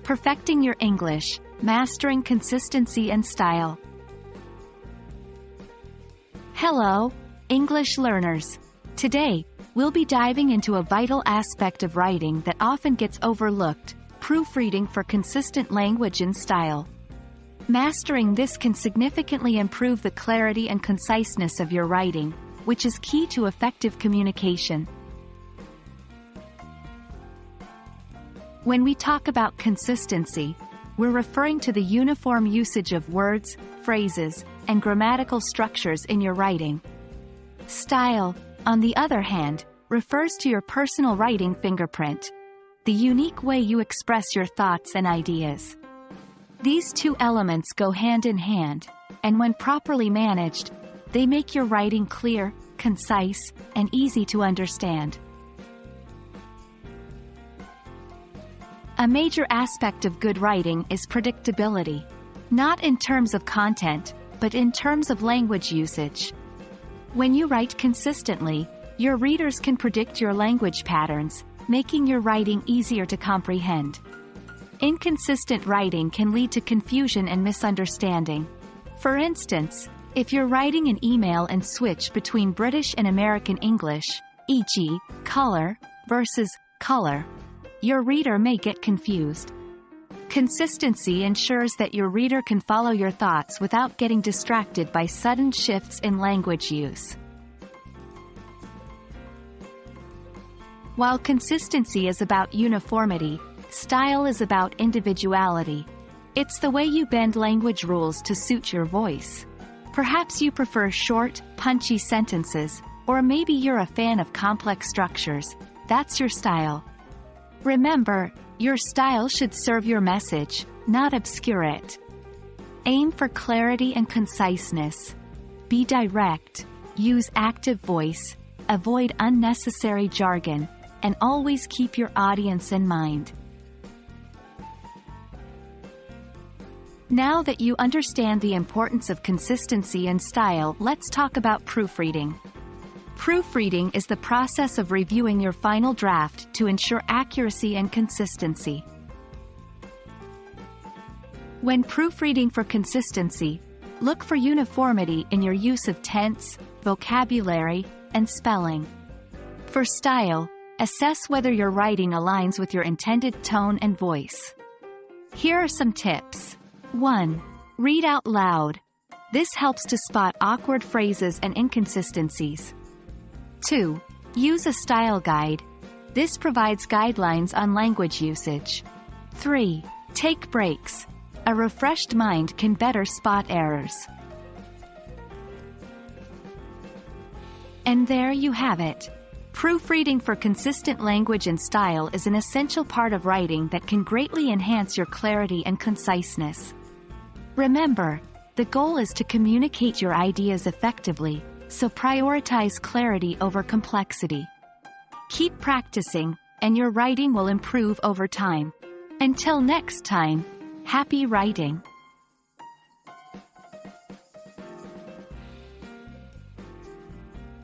Perfecting your English, mastering consistency and style. Hello, English learners. Today, we'll be diving into a vital aspect of writing that often gets overlooked: proofreading for consistent language and style. Mastering this can significantly improve the clarity and conciseness of your writing, which is key to effective communication. When we talk about consistency, we're referring to the uniform usage of words, phrases, and grammatical structures in your writing. Style, on the other hand, refers to your personal writing fingerprint, the unique way you express your thoughts and ideas. These two elements go hand in hand, and when properly managed, they make your writing clear, concise, and easy to understand. A major aspect of good writing is predictability, not in terms of content, but in terms of language usage. When you write consistently, your readers can predict your language patterns, making your writing easier to comprehend. Inconsistent writing can lead to confusion and misunderstanding. For instance, if you're writing an email and switch between British and American English, e.g., color versus color, your reader may get confused. Consistency ensures that your reader can follow your thoughts without getting distracted by sudden shifts in language use. While consistency is about uniformity, style is about individuality. It's the way you bend language rules to suit your voice. Perhaps you prefer short, punchy sentences, or maybe you're a fan of complex structures. That's your style. Remember, your style should serve your message, not obscure it. Aim for clarity and conciseness. Be direct, use active voice, avoid unnecessary jargon, and always keep your audience in mind. Now that you understand the importance of consistency and style, let's talk about proofreading. Proofreading is the process of reviewing your final draft to ensure accuracy and consistency. When proofreading for consistency, look for uniformity in your use of tense, vocabulary, and spelling. For style, assess whether your writing aligns with your intended tone and voice. Here are some tips. 1. Read out loud. This helps to spot awkward phrases and inconsistencies. 2. Use a style guide. This provides guidelines on language usage. 3. Take breaks. A refreshed mind can better spot errors. And there you have it. Proofreading for consistent language and style is an essential part of writing that can greatly enhance your clarity and conciseness. Remember, the goal is to communicate your ideas effectively, so prioritize clarity over complexity. Keep practicing, and your writing will improve over time. Until next time, happy writing!